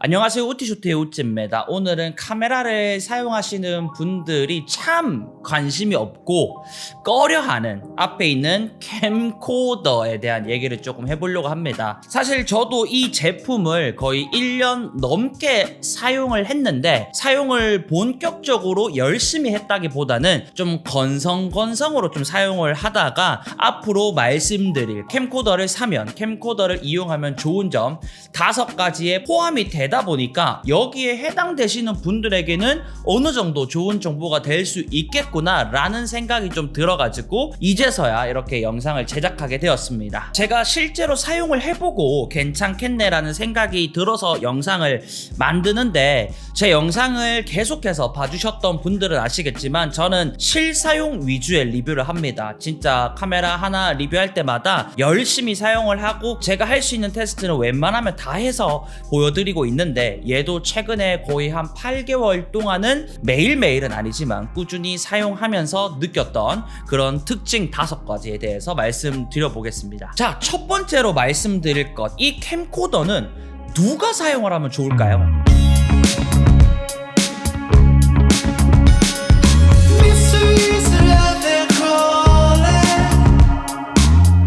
안녕하세요. 우티슈트의 우찌입니다. 오늘은 카메라를 사용하시는 분들이 참 관심이 없고 꺼려하는 앞에 있는 캠코더에 대한 얘기를 조금 해보려고 합니다. 사실 저도 이 제품을 거의 1년 넘게 사용을 했는데 사용을 본격적으로 열심히 했다기보다는 좀 건성건성으로 좀 사용을 하다가 앞으로 말씀드릴 캠코더를 사면 캠코더를 이용하면 좋은 점 5가지에 포함이 되다 보니까 여기에 해당되시는 분들에게는 어느 정도 좋은 정보가 될 수 있겠구나 라는 생각이 좀 들어가지고 이제서야 이렇게 영상을 제작하게 되었습니다. 제가 실제로 사용을 해보고 괜찮겠네 라는 생각이 들어서 영상을 만드는데 제 영상을 계속해서 봐주셨던 분들은 아시겠지만 저는 실사용 위주의 리뷰를 합니다. 진짜 카메라 하나 리뷰할 때마다 열심히 사용을 하고 제가 할 수 있는 테스트는 웬만하면 다 해서 보여드리고 있는데 얘도 최근에 거의 한 8개월 동안은 매일매일은 아니지만 꾸준히 사용하면서 느꼈던 그런 특징 5가지에 대해서 말씀드려 보겠습니다. 자, 첫 번째로 말씀드릴 것, 이 캠코더는 누가 사용을 하면 좋을까요?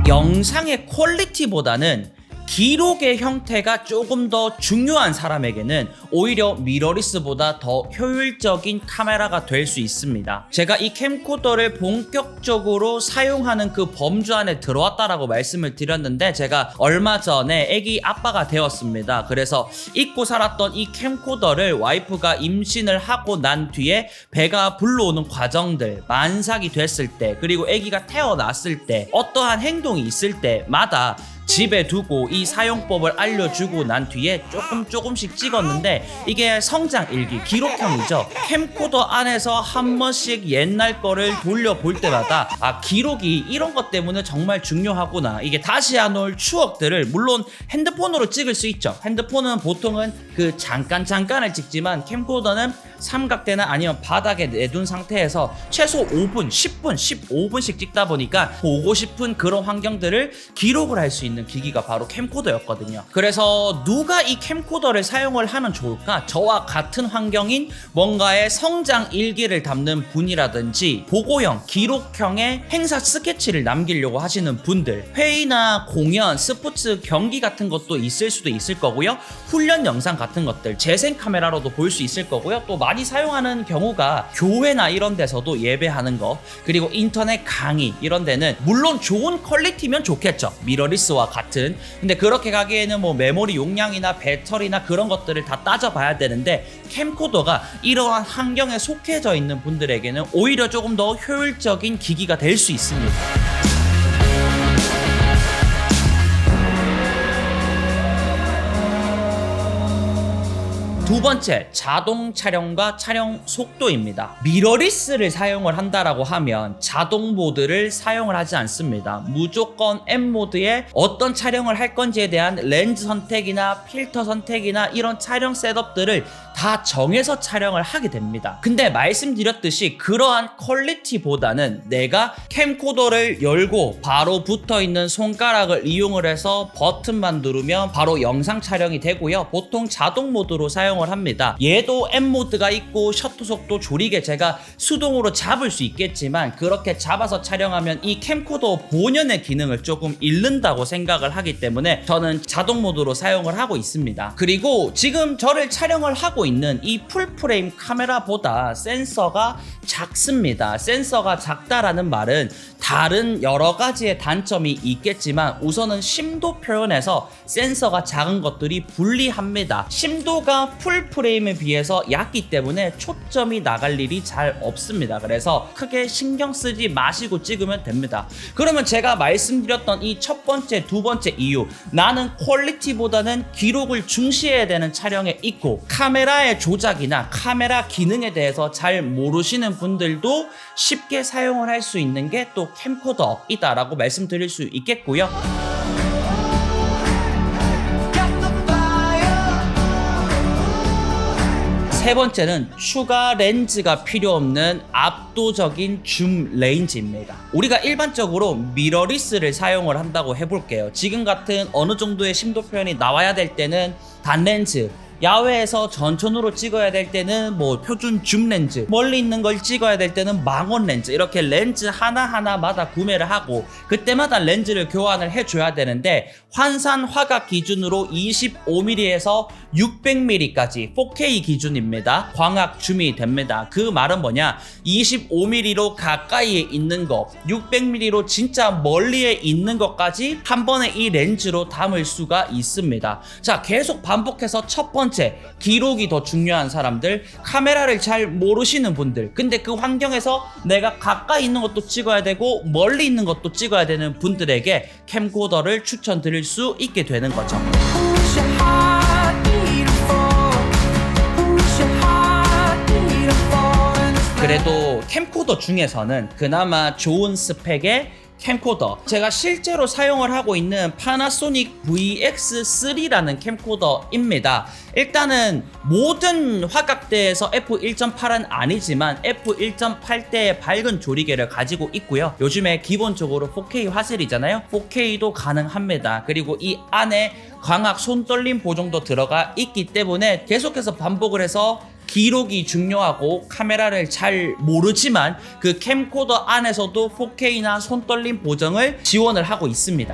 영상의 퀄리티보다는 기록의 형태가 조금 더 중요한 사람에게는 오히려 미러리스보다 더 효율적인 카메라가 될 수 있습니다. 제가 이 캠코더를 본격적으로 사용하는 그 범주 안에 들어왔다라고 말씀을 드렸는데 제가 얼마 전에 애기 아빠가 되었습니다. 그래서 잊고 살았던 이 캠코더를 와이프가 임신을 하고 난 뒤에 배가 불러오는 과정들, 만삭이 됐을 때 그리고 애기가 태어났을 때 어떠한 행동이 있을 때마다 집에 두고 이 사용법을 알려주고 난 뒤에 조금씩 찍었는데 이게 성장 일기, 기록형이죠. 캠코더 안에서 한 번씩 옛날 거를 돌려볼 때마다 기록이 이런 것 때문에 정말 중요하구나. 이게 다시 안 올 추억들을 물론 핸드폰으로 찍을 수 있죠. 핸드폰은 보통은 그 잠깐을 찍지만 캠코더는 삼각대나 아니면 바닥에 내둔 상태에서 최소 5분, 10분, 15분씩 찍다 보니까 보고 싶은 그런 환경들을 기록을 할 수 있는 기기가 바로 캠코더였거든요. 그래서 누가 이 캠코더를 사용을 하면 좋을까? 저와 같은 환경인 뭔가의 성장 일기를 담는 분이라든지 보고형, 기록형의 행사 스케치를 남기려고 하시는 분들, 회의나 공연, 스포츠 경기 같은 것도 있을 수도 있을 거고요. 훈련 영상 같은 것들 재생 카메라로도 볼 수 있을 거고요. 또 많이 사용하는 경우가 교회나 이런 데서도 예배하는 거, 그리고 인터넷 강의 이런 데는 물론 좋은 퀄리티면 좋겠죠. 미러리스와 같은. 근데 그렇게 가기에는 뭐 메모리 용량이나 배터리나 그런 것들을 다 따져봐야 되는데 캠코더가 이러한 환경에 속해져 있는 분들에게는 오히려 조금 더 효율적인 기기가 될 수 있습니다. 두 번째, 자동 촬영과 촬영 속도입니다. 미러리스를 사용을 한다라고 하면 자동 모드를 사용을 하지 않습니다. 무조건 M 모드에 어떤 촬영을 할 건지에 대한 렌즈 선택이나 필터 선택이나 이런 촬영 셋업들을 다 정해서 촬영을 하게 됩니다. 근데 말씀드렸듯이 그러한 퀄리티보다는 내가 캠코더를 열고 바로 붙어있는 손가락을 이용을 해서 버튼만 누르면 바로 영상 촬영이 되고요. 보통 자동 모드로 사용을 합니다. 얘도 M 모드가 있고 셔터 속도 조리개 제가 수동으로 잡을 수 있겠지만 그렇게 잡아서 촬영하면 이 캠코더 본연의 기능을 조금 잃는다고 생각을 하기 때문에 저는 자동 모드로 사용을 하고 있습니다. 그리고 지금 저를 촬영을 하고 있는 이 풀프레임 카메라보다 센서가 작습니다. 센서가 작다라는 말은 다른 여러 가지의 단점이 있겠지만 우선은 심도 표현에서 센서가 작은 것들이 불리합니다. 심도가 풀프레임에 비해서 얕기 때문에 초점이 나갈 일이 잘 없습니다. 그래서 크게 신경 쓰지 마시고 찍으면 됩니다. 그러면 제가 말씀드렸던 이 첫 번째, 두 번째 이유, 나는 퀄리티보다는 기록을 중시해야 되는 촬영에 있고 카메라의 조작이나 카메라 기능에 대해서 잘 모르시는 분들도 쉽게 사용을 할 수 있는 게 또 캠코더이다 라고 말씀드릴 수 있겠고요. 세 번째는 추가 렌즈가 필요 없는 압도적인 줌 레인지입니다. 우리가 일반적으로 미러리스를 사용을 한다고 해볼게요. 지금 같은 어느 정도의 심도 표현이 나와야 될 때는 단렌즈, 야외에서 전천후로 찍어야 될 때는 뭐 표준 줌 렌즈, 멀리 있는 걸 찍어야 될 때는 망원 렌즈, 이렇게 렌즈 하나하나마다 구매를 하고 그때마다 렌즈를 교환을 해줘야 되는데, 환산 화각 기준으로 25mm에서 600mm까지 4K 기준입니다. 광학 줌이 됩니다. 그 말은 뭐냐, 25mm로 가까이에 있는 거, 600mm로 진짜 멀리에 있는 것까지 한 번에 이 렌즈로 담을 수가 있습니다. 자, 계속 반복해서 첫 번째, 기록이 더 중요한 사람들, 카메라를 잘 모르시는 분들, 근데 그 환경에서 내가 가까이 있는 것도 찍어야 되고 멀리 있는 것도 찍어야 되는 분들에게 캠코더를 추천드릴 수 있게 되는 거죠. 그래도 캠코더 중에서는 그나마 좋은 스펙의 캠코더, 제가 실제로 사용을 하고 있는 파나소닉 VX3라는 캠코더입니다. 일단은 모든 화각대에서 f1.8은 아니지만 f1.8대의 밝은 조리개를 가지고 있고요. 요즘에 기본적으로 4K 화질이잖아요. 4K도 가능합니다. 그리고 이 안에 광학 손떨림 보정도 들어가 있기 때문에 계속해서 반복을 해서 기록이 중요하고 카메라를 잘 모르지만 그 캠코더 안에서도 4K나 손떨림 보정을 지원을 하고 있습니다.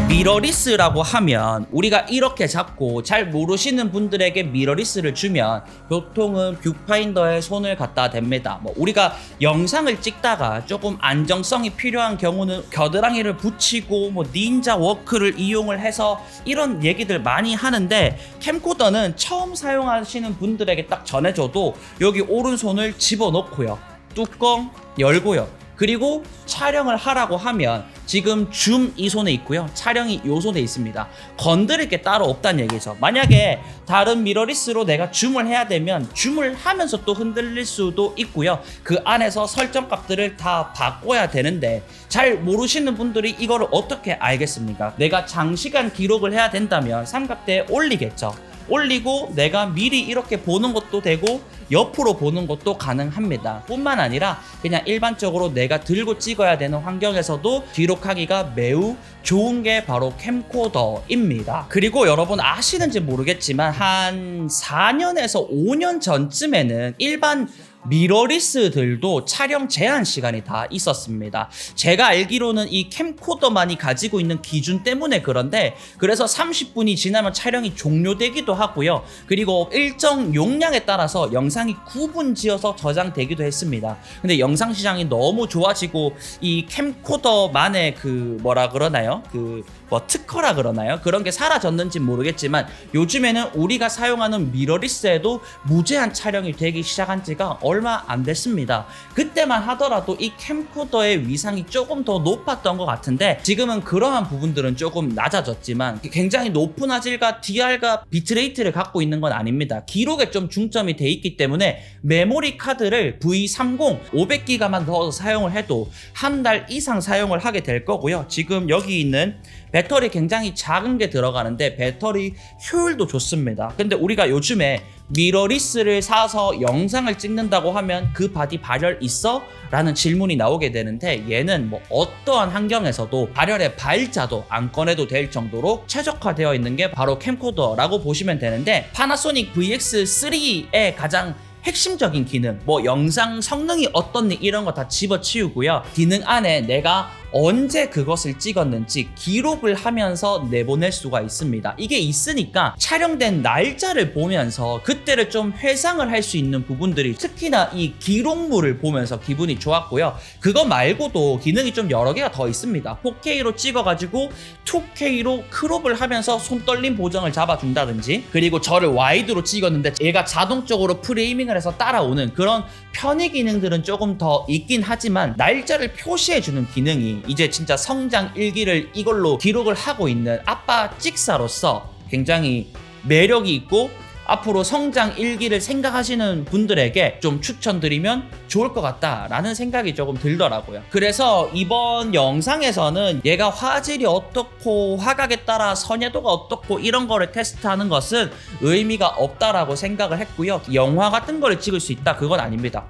미러리스라고 하면 우리가 이렇게 잡고 잘 모르시는 분들에게 미러리스를 주면 보통은 뷰파인더에 손을 갖다 댑니다. 뭐 우리가 영상을 찍다가 조금 안정성이 필요한 경우는 겨드랑이를 붙이고 뭐 닌자 워크를 이용을 해서 이런 얘기들 많이 하는데, 캠코더는 처음 사용하시는 분들에게 딱 전해줘도 여기 오른손을 집어넣고요, 뚜껑 열고요, 그리고 촬영을 하라고 하면 지금 줌 이 손에 있고요, 촬영이 이 손에 있습니다. 건드릴 게 따로 없다는 얘기죠. 만약에 다른 미러리스로 내가 줌을 해야 되면 줌을 하면서 또 흔들릴 수도 있고요. 그 안에서 설정 값들을 다 바꿔야 되는데 잘 모르시는 분들이 이거를 어떻게 알겠습니까? 내가 장시간 기록을 해야 된다면 삼각대에 올리겠죠. 올리고 내가 미리 이렇게 보는 것도 되고 옆으로 보는 것도 가능합니다. 뿐만 아니라 그냥 일반적으로 내가 들고 찍어야 되는 환경에서도 기록하기가 매우 좋은 게 바로 캠코더입니다. 그리고 여러분 아시는지 모르겠지만 한 4년에서 5년 전쯤에는 일반 미러리스들도 촬영 제한 시간이 다 있었습니다. 제가 알기로는 이 캠코더만이 가지고 있는 기준 때문에 그런데, 그래서 30분이 지나면 촬영이 종료되기도 하고요. 그리고 일정 용량에 따라서 영상이 구분지어서 저장되기도 했습니다. 근데 영상 시장이 너무 좋아지고 이 캠코더만의 그 뭐라 그러나요? 그 뭐 특허라 그러나요? 그런 게 사라졌는지 모르겠지만 요즘에는 우리가 사용하는 미러리스에도 무제한 촬영이 되기 시작한 지가 얼마 안 됐습니다. 그때만 하더라도 이 캠코더의 위상이 조금 더 높았던 것 같은데 지금은 그러한 부분들은 조금 낮아졌지만 굉장히 높은 화질과 DR과 비트레이트를 갖고 있는 건 아닙니다. 기록에 좀 중점이 돼 있기 때문에 메모리 카드를 V30 500기가만 더 사용을 해도 한 달 이상 사용을 하게 될 거고요. 지금 여기 있는 배터리 굉장히 작은 게 들어가는데 배터리 효율도 좋습니다. 근데 우리가 요즘에 미러리스를 사서 영상을 찍는다고 하면 그 바디 발열 있어? 라는 질문이 나오게 되는데, 얘는 뭐 어떠한 환경에서도 발열의 발자도 안 꺼내도 될 정도로 최적화되어 있는 게 바로 캠코더라고 보시면 되는데, 파나소닉 VX3의 가장 핵심적인 기능, 뭐 영상 성능이 어떻니 이런 거 다 집어치우고요. 기능 안에 내가 언제 그것을 찍었는지 기록을 하면서 내보낼 수가 있습니다. 이게 있으니까 촬영된 날짜를 보면서 그때를 좀 회상을 할 수 있는 부분들이, 특히나 이 기록물을 보면서 기분이 좋았고요. 그거 말고도 기능이 좀 여러 개가 더 있습니다. 4K로 찍어가지고 2K로 크롭을 하면서 손떨림 보정을 잡아준다든지, 그리고 저를 와이드로 찍었는데 얘가 자동적으로 프레이밍을 해서 따라오는 그런 편의 기능들은 조금 더 있긴 하지만, 날짜를 표시해주는 기능이 이제 진짜 성장 일기를 이걸로 기록을 하고 있는 아빠 찍사로서 굉장히 매력이 있고, 앞으로 성장 일기를 생각하시는 분들에게 좀 추천드리면 좋을 것 같다라는 생각이 조금 들더라고요. 그래서 이번 영상에서는 얘가 화질이 어떻고 화각에 따라 선회도가 어떻고 이런 거를 테스트하는 것은 의미가 없다라고 생각을 했고요. 영화 같은 거를 찍을 수 있다, 그건 아닙니다.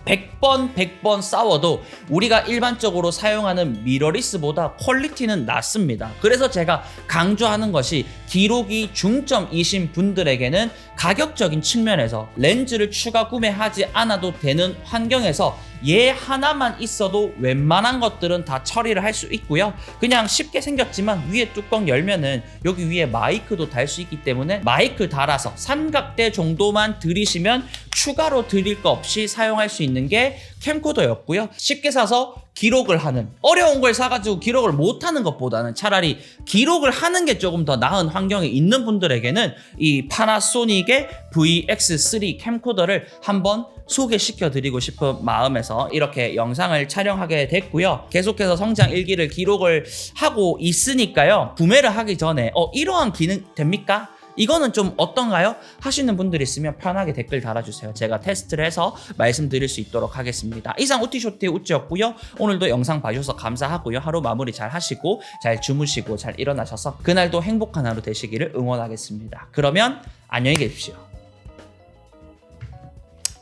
100% 10번, 100번 싸워도 우리가 일반적으로 사용하는 미러리스보다 퀄리티는 낮습니다. 그래서 제가 강조하는 것이 기록이 중점이신 분들에게는 가격적인 측면에서 렌즈를 추가 구매하지 않아도 되는 환경에서 얘 하나만 있어도 웬만한 것들은 다 처리를 할 수 있고요. 그냥 쉽게 생겼지만 위에 뚜껑 열면은 여기 위에 마이크도 달 수 있기 때문에 마이크 달아서 삼각대 정도만 들이시면 추가로 드릴 거 없이 사용할 수 있는 게 캠코더였고요. 쉽게 사서 기록을 하는, 어려운 걸 사가지고 기록을 못하는 것보다는 차라리 기록을 하는 게 조금 더 나은 환경에 있는 분들에게는 이 파나소닉의 VX3 캠코더를 한번 소개시켜 드리고 싶은 마음에서 이렇게 영상을 촬영하게 됐고요. 계속해서 성장 일기를 기록을 하고 있으니까요. 구매를 하기 전에 이러한 기능 됩니까? 이거는 좀 어떤가요? 하시는 분들이 있으면 편하게 댓글 달아주세요. 제가 테스트를 해서 말씀드릴 수 있도록 하겠습니다. 이상 우티쇼트의 우찌였고요. 오늘도 영상 봐주셔서 감사하고요. 하루 마무리 잘 하시고 잘 주무시고 잘 일어나셔서 그날도 행복한 하루 되시기를 응원하겠습니다. 그러면 안녕히 계십시오.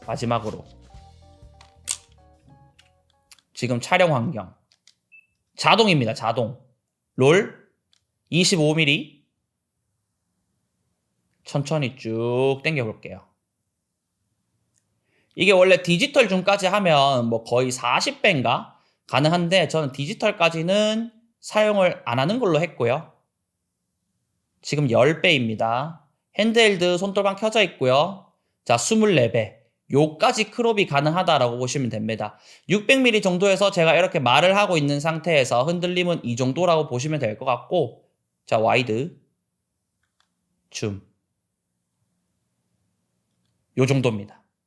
마지막으로 지금 촬영 환경 자동입니다. 자동 롤 25mm 천천히 쭉 당겨 볼게요. 이게 원래 디지털 줌까지 하면 뭐 거의 40배인가 가능한데 저는 디지털까지는 사용을 안 하는 걸로 했고요. 지금 10배입니다. 핸드헬드 손돌방 켜져 있고요. 자, 24배. 요까지 크롭이 가능하다라고 보시면 됩니다. 600mm 정도에서 제가 이렇게 말을 하고 있는 상태에서 흔들림은 이 정도라고 보시면 될 것 같고, 자, 와이드, 줌. 요 정도입니다.